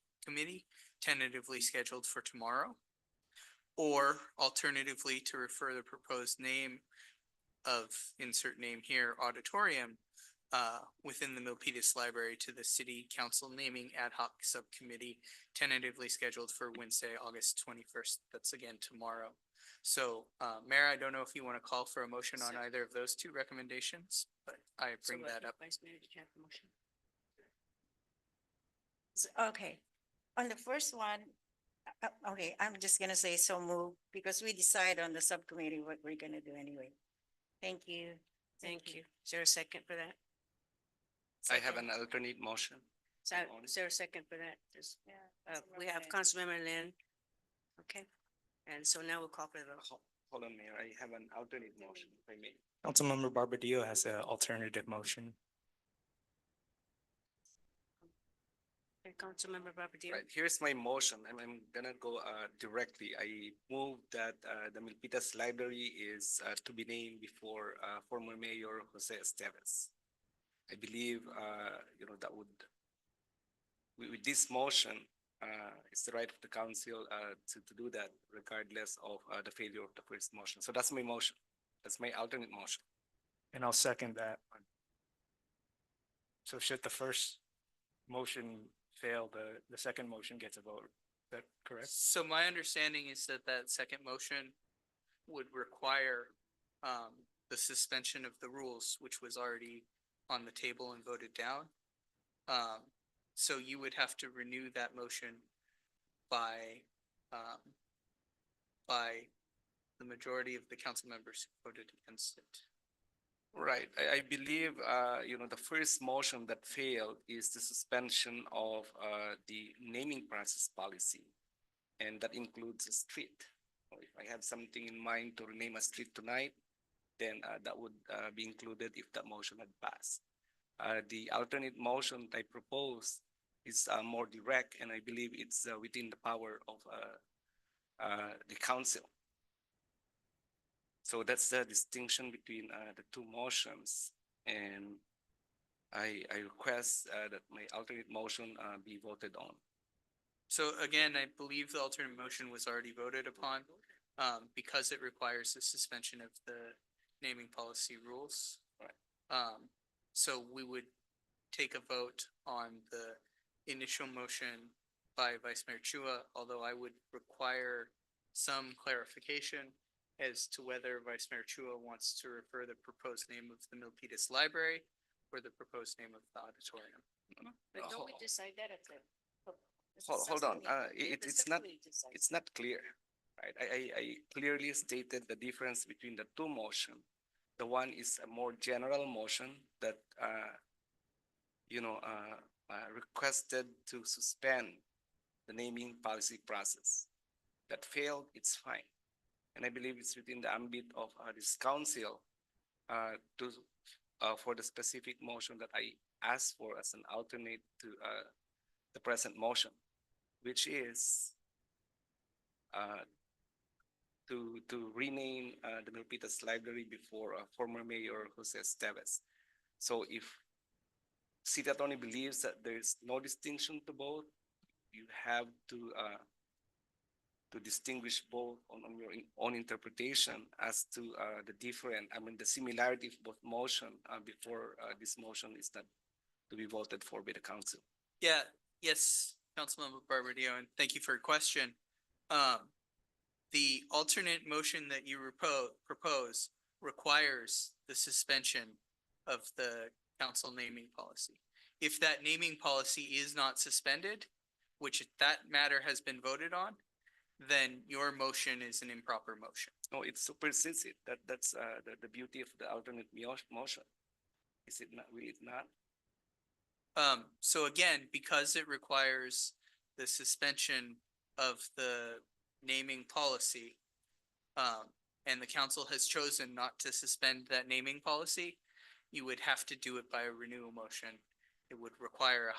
tentatively scheduled for tomorrow. Or alternatively, to refer the proposed name of insert name here, auditorium, within the Milpitas Library to the city council naming ad hoc subcommittee, tentatively scheduled for Wednesday, August 21st. That's again tomorrow. So, Mayor, I don't know if you want to call for a motion on either of those two recommendations, but I bring So, that up. Vice Mayor, did you have the motion? Okay. On the first one, Okay, I'm just gonna say so move because we decide on the subcommittee what we're gonna do anyway. Thank you. Thank you. Is there a second for that? I have an alternate motion. Is there a second for that? We have Councilmember Lynn. Okay, and so now we'll call for the vote. Hold on, Mayor, I have an alternate motion, if I may. Councilmember Barbadillo has an alternative motion. Okay, Councilmember Barbadillo. Right, here's my motion. I'm gonna go directly. I move that the Milpitas Library is to be named before former Mayor Jose Esteves. I believe that would with this motion, it's the right of the council to do that regardless of the failure of the first motion. So that's my motion. That's my alternate motion. And I'll second that one. So should the first motion fail, the second motion gets a vote. Is that correct? So my understanding is that that second motion would require the suspension of the rules, which was already on the table and voted down. So you would have to renew that motion by the majority of the council members who voted against it. Right. I believe, the first motion that failed is the suspension of the naming process policy. And that includes a street. So if I have something in mind to rename a street tonight, then that would be included if that motion had passed. The alternate motion I propose is more direct, and I believe it's within the power of the council. So that's the distinction between the two motions, and I request that my alternate motion be voted on. So again, I believe the alternate motion was already voted upon because it requires the suspension of the naming policy rules. Right. So we would take a vote on the initial motion by Vice Mayor Chua, although I would require some clarification as to whether Vice Mayor Chua wants to refer the proposed name of the Milpitas Library or the proposed name of the auditorium. But don't we decide that at the? Hold on, it's not clear, right? I clearly stated the difference between the two motion. The one is a more general motion that, requested to suspend the naming policy process. That failed, it's fine. And I believe it's within the ambit of this council for the specific motion that I asked for as an alternate to the present motion, which is to rename the Milpitas Library before former Mayor Jose Esteves. So if city attorney believes that there is no distinction to both, you have to distinguish both on your own interpretation as to the similarity of both motion before this motion is not to be voted for by the council. Yeah, yes, Councilmember Barbadillo, and thank you for your question. The alternate motion that you propose requires the suspension of the council naming policy. If that naming policy is not suspended, which that matter has been voted on, then your motion is an improper motion. No, it supersedes it. That's the beauty of the alternate motion. Is it not? Will it not? So again, because it requires the suspension of the naming policy, and the council has chosen not to suspend that naming policy, you would have to do it by a renewal motion. It would require a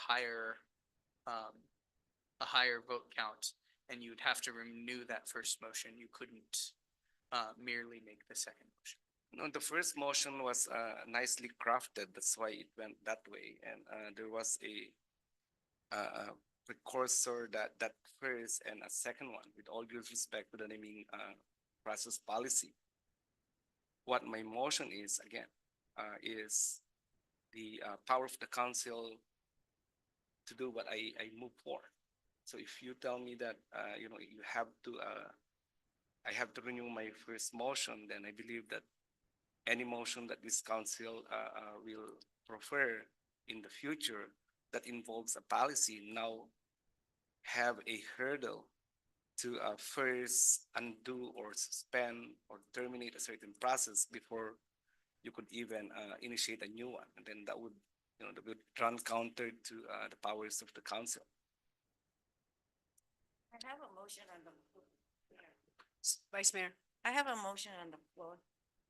higher vote count, and you would have to renew that first motion. You couldn't merely make the second motion. No, the first motion was nicely crafted. That's why it went that way. And there was a precursor that first and a second one, with all due respect to the naming process policy. What my motion is, again, is the power of the council to do what I move for. So if you tell me that, you have to, I have to renew my first motion, then I believe that any motion that this council will prefer in the future that involves a policy now have a hurdle to first undo or suspend or terminate a certain process before you could even initiate a new one. And then that would run counter to the powers of the council. I have a motion on the floor. Vice Mayor. I have a motion on the floor,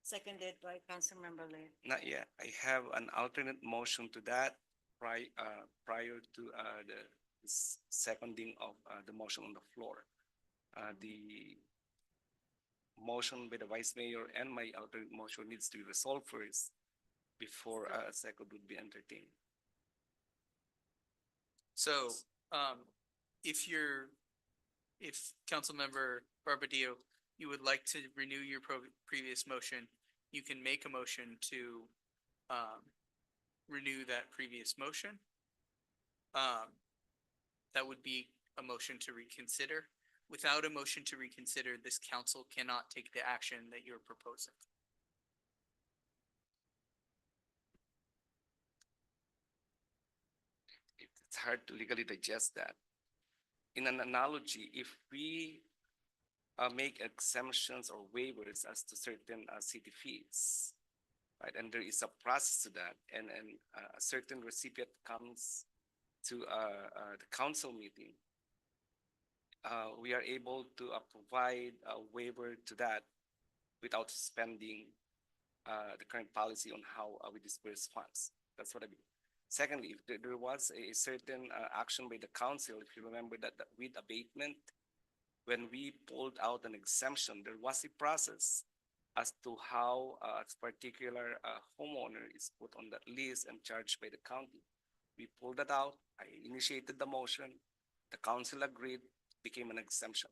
seconded by Councilmember Lee. Not yet. I have an alternate motion to that prior to the seconding of the motion on the floor. The motion by the vice mayor and my alternate motion needs to be resolved first before a second would be entertained. So, if Councilmember Barbadillo, you would like to renew your previous motion, you can make a motion to, renew that previous motion. That would be a motion to reconsider. Without a motion to reconsider, this council cannot take the action that you're proposing. It's hard to legally digest that. In an analogy, if we make exemptions or waivers as to certain city fees, right, and there is a process to that, and a certain recipient comes to the council meeting, we are able to provide a waiver to that without suspending the current policy on how we disperse funds. That's what I mean. Secondly, if there was a certain action by the council, if you remember that with abatement, when we pulled out an exemption, there was a process as to how a particular homeowner is put on that list and charged by the county. We pulled that out. I initiated the motion. The council agreed, became an exemption.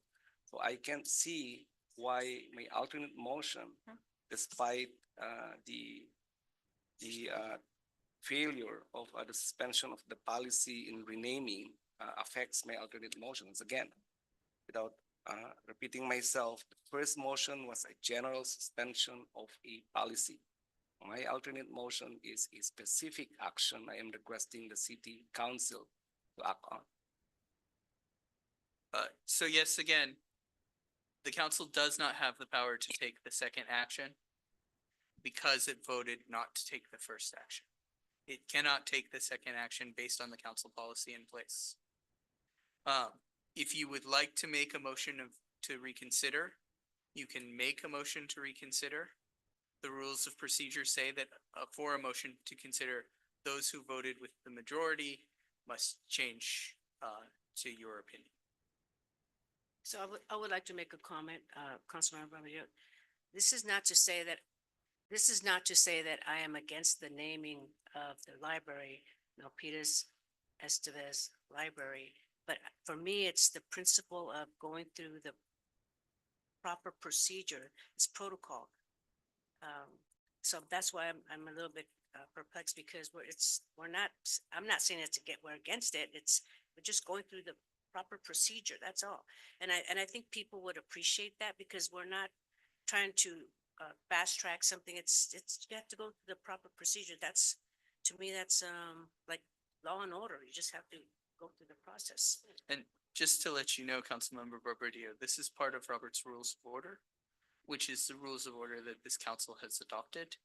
So I can't see why my alternate motion, despite the failure of the suspension of the policy in renaming, affects my alternate motions. Again, without repeating myself, the first motion was a general suspension of a policy. My alternate motion is a specific action I am requesting the city council to act on. So yes, again, the council does not have the power to take the second action because it voted not to take the first action. It cannot take the second action based on the council policy in place. If you would like to make a motion to reconsider, you can make a motion to reconsider. The rules of procedure say that for a motion to consider, those who voted with the majority must change to your opinion. So I would like to make a comment, Councilmember Barbadillo. This is not to say that I am against the naming of the library, Milpitas Estevez Library. But for me, it's the principle of going through the proper procedure, it's protocol. So that's why I'm a little bit perplexed because I'm not saying we're against it. We're just going through the proper procedure, that's all. And I think people would appreciate that because we're not trying to fast track something. It's you have to go through the proper procedure. To me, that's like law and order. You just have to go through the process. And just to let you know, Councilmember Barbadillo, this is part of Robert's Rules of Order, which is the rules of order that this council has adopted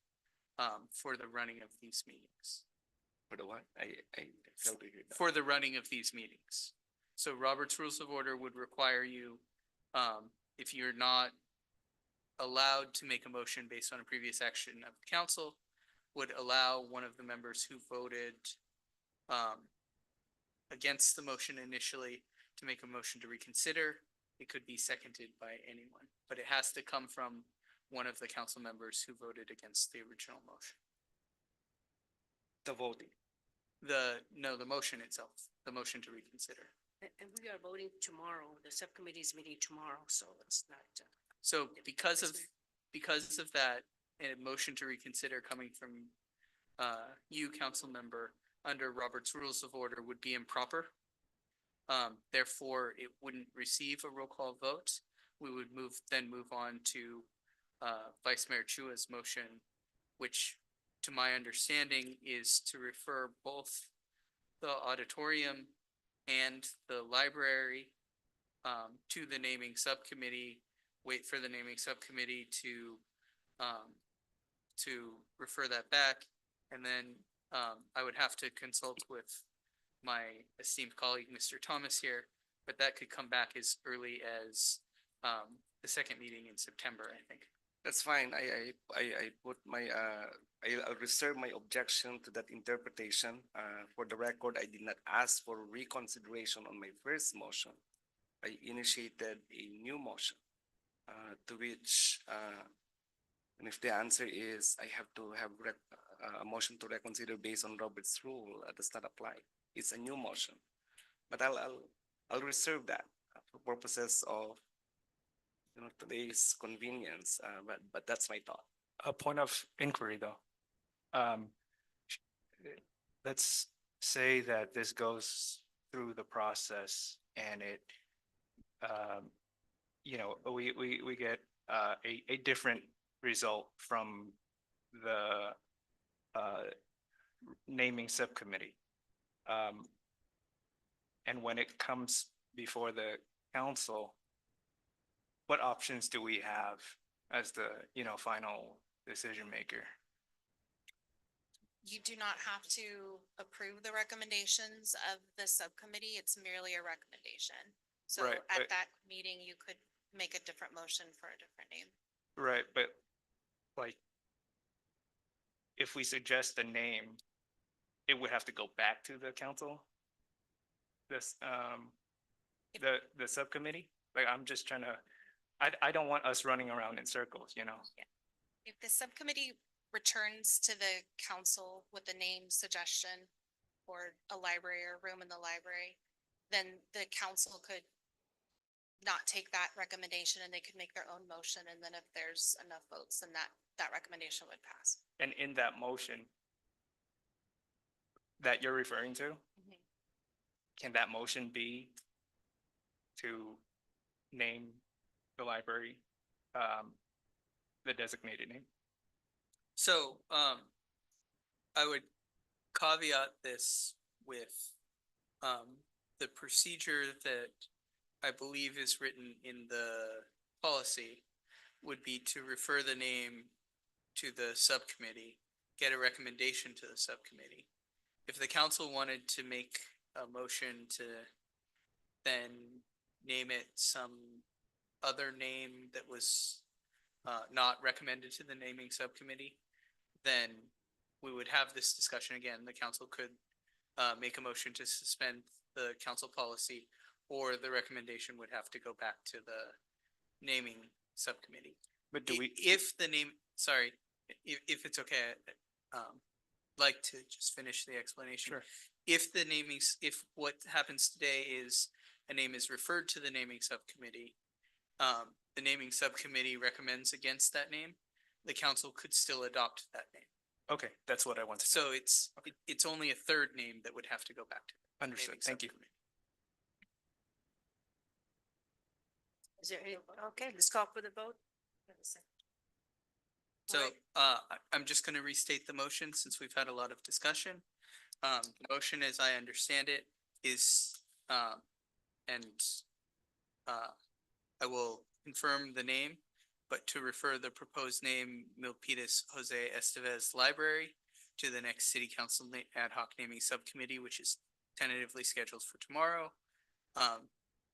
for the running of these meetings. For the what? I failed to hear that. For the running of these meetings. So Robert's Rules of Order would require you, if you're not allowed to make a motion based on a previous action of the council, would allow one of the members who voted against the motion initially to make a motion to reconsider. It could be seconded by anyone, but it has to come from one of the council members who voted against the original motion. The voting. The motion itself, the motion to reconsider. And we are voting tomorrow. The subcommittee is meeting tomorrow, so it's not. So because of that, and a motion to reconsider coming from you, council member, under Robert's Rules of Order would be improper. Therefore, it wouldn't receive a roll call vote. We would move on to Vice Mayor Chua's motion, which to my understanding is to refer both the auditorium and the library to the naming subcommittee, wait for the naming subcommittee to refer that back. And then, I would have to consult with my esteemed colleague, Mr. Thomas here, but that could come back as early as, the second meeting in September, I think. That's fine. I put my, I'll reserve my objection to that interpretation. For the record, I did not ask for reconsideration on my first motion. I initiated a new motion, to which, and if the answer is I have to have a motion to reconsider based on Robert's rule, does not apply. It's a new motion. But I'll reserve that for purposes of, today's convenience, but that's my thought. A point of inquiry, though. sh- Let's say that this goes through the process and it, we get a different result from the naming subcommittee. And when it comes before the council, what options do we have as the, final decision maker? You do not have to approve the recommendations of the subcommittee. It's merely a recommendation. So Right, at but- that meeting, you could make a different motion for a different name. Right, but like, if we suggest a name, it would have to go back to the council? This, the subcommittee? Like, I'm just trying to, I don't want us running around in circles, If the subcommittee returns to the council with a name suggestion for a library or room in the library, then the council could not take that recommendation and they could make their own motion. And then if there's enough votes, then that recommendation would pass. And in that motion that you're referring to, Mhm. can that motion be to name the library, the designated name? So, I would caveat this with, the procedure that I believe is written in the policy would be to refer the name to the subcommittee, get a recommendation to the subcommittee. If the council wanted to make a motion to then name it some other name that was, not recommended to the naming subcommittee, then we would have this discussion again. The council could make a motion to suspend the council policy, or the recommendation would have to go back to the naming subcommittee. But do we? If the name, sorry, if it's okay, like to just finish the explanation. Sure. If the namings, if what happens today is a name is referred to the naming subcommittee, the naming subcommittee recommends against that name, the council could still adopt that name. Okay, that's what I wanted. So it's only a third name that would have to go back to. the Understood. naming Thank you. subcommittee. Is there any, okay, let's call for the vote. So, Alright. I'm just gonna restate the motion since we've had a lot of discussion. The motion, as I understand it, is, and, I will confirm the name, but to refer the proposed name Milpitas Jose Estevez Library to the next city council ad hoc naming subcommittee, which is tentatively scheduled for tomorrow.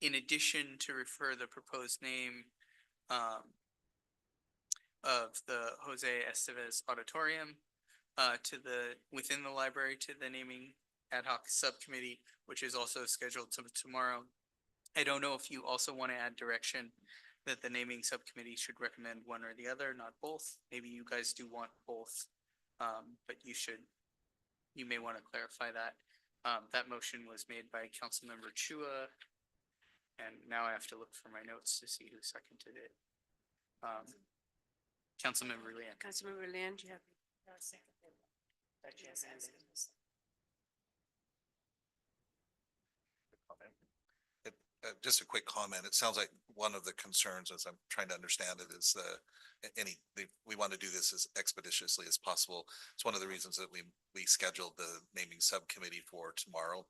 In addition, to refer the proposed name, of the Jose Estevez Auditorium, to within the library to the naming ad hoc subcommittee, which is also scheduled tomorrow. I don't know if you also want to add direction that the naming subcommittee should recommend one or the other, not both. Maybe you guys do want both. But you may want to clarify that. That motion was made by Councilmember Chua. And now I have to look for my notes to see who seconded it. Councilmember Leanne. Councilmember Lynn, do you have? Just a quick comment. It sounds like one of the concerns, as I'm trying to understand it, is we want to do this as expeditiously as possible. It's one of the reasons that we scheduled the naming subcommittee for tomorrow.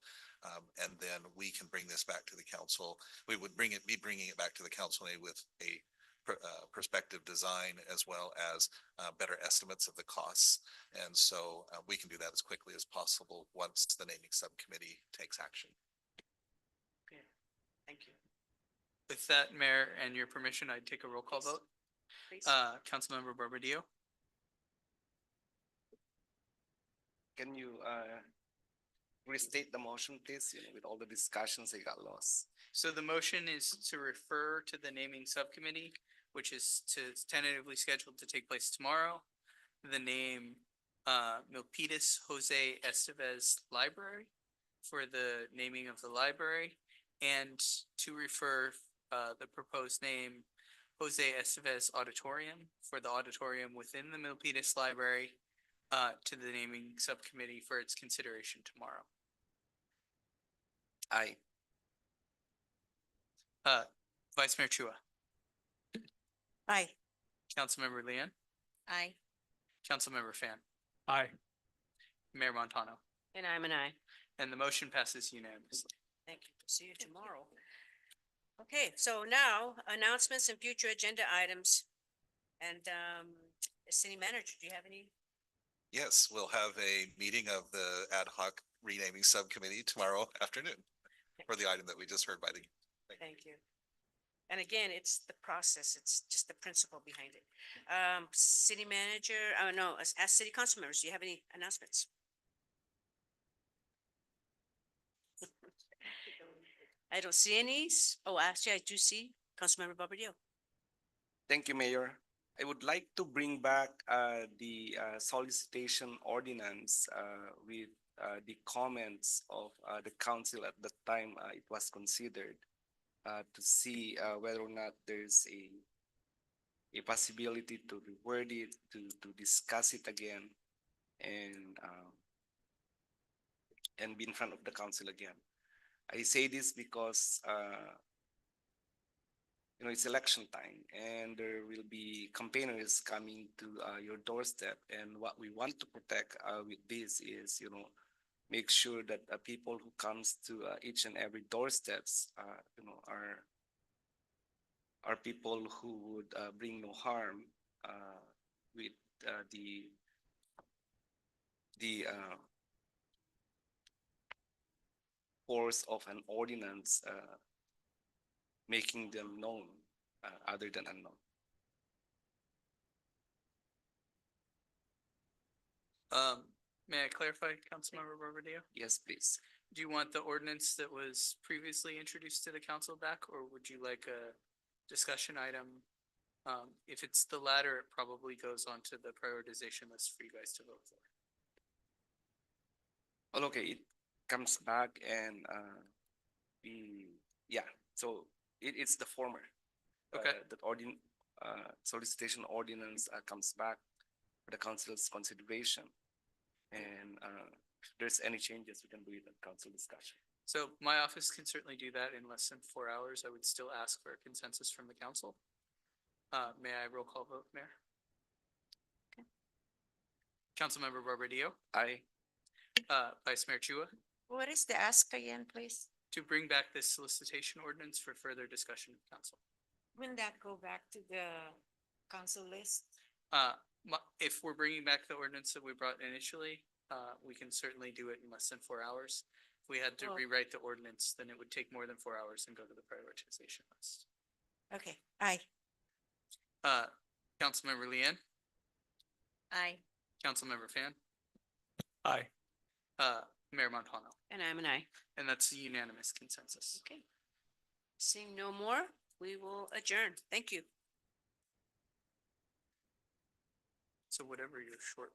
And then we can bring this back to the council. We would be bringing it back to the council with a prospective design as well as better estimates of the costs. And so we can do that as quickly as possible once the naming subcommittee takes action. Okay, thank you. With that, Mayor, and your permission, I'd take a roll call vote. Please. Councilmember Barbadillo, Can you restate the motion, please? You know, with all the discussions, I got lost. so the motion is to refer to the naming subcommittee, which is tentatively scheduled to take place tomorrow. The name Milpitas Jose Estevez Library for the naming of the library, and to refer the proposed name Jose Estevez Auditorium for the auditorium within the Milpitas Library to the naming subcommittee for its consideration tomorrow. Aye. Vice Mayor Chua, Aye. Councilmember Leon, Aye. Councilmember Fan, Aye. Mayor Montano, And I'm an aye. and the motion passes unanimously. Thank you. See you tomorrow. Okay, so now announcements and future agenda items. And city manager, do you have any? Yes, we'll have a meeting of the ad hoc renaming subcommittee tomorrow afternoon for the item that we just heard by the. Thank you. And again, it's the process, it's just the principle behind it. City manager, no, as city council members, do you have any announcements? I don't see any. Oh, actually, I do see Councilmember Barbadillo. Thank you, Mayor. I would like to bring back the solicitation ordinance with the comments of the council at the time it was considered to see whether or not there's a possibility to reword it, to discuss it again, and be in front of the council again. I say this because you know, it's election time and there will be campaigners coming to your doorstep. And what we want to protect with this is, you know, make sure that people who comes to each and every doorsteps, you know, are people who would bring no harm with the force of an ordinance making them known other than unknown. May I clarify, Councilmember Barbadillo? Yes, please. Do you want the ordinance that was previously introduced to the council back, or would you like a discussion item? If it's the latter, it probably goes on to the prioritization list for you guys to vote for. Well, okay, it comes back and yeah, so it's the former. Okay. That solicitation ordinance comes back for the council's consideration. And if there's any changes, we can do it at council discussion. So my office can certainly do that in less than 4 hours. I would still ask for a consensus from the council. May I roll call vote, Mayor? Okay. Councilmember Barbadillo, Aye. Vice Mayor Chua, What is the ask again, please? to bring back this solicitation ordinance for further discussion with council. Will that go back to the council list? If we're bringing back the ordinance that we brought initially, we can certainly do it in less than 4 hours. If we had to Oh. rewrite the ordinance, then it would take more than 4 hours and go to the prioritization list. Okay, aye. Councilmember Leanne, Aye. Councilmember Fan, Aye. Mayor Montano, And I'm an aye. and that's a unanimous consensus. Okay. Seeing no more, we will adjourn. Thank you. So whatever your short.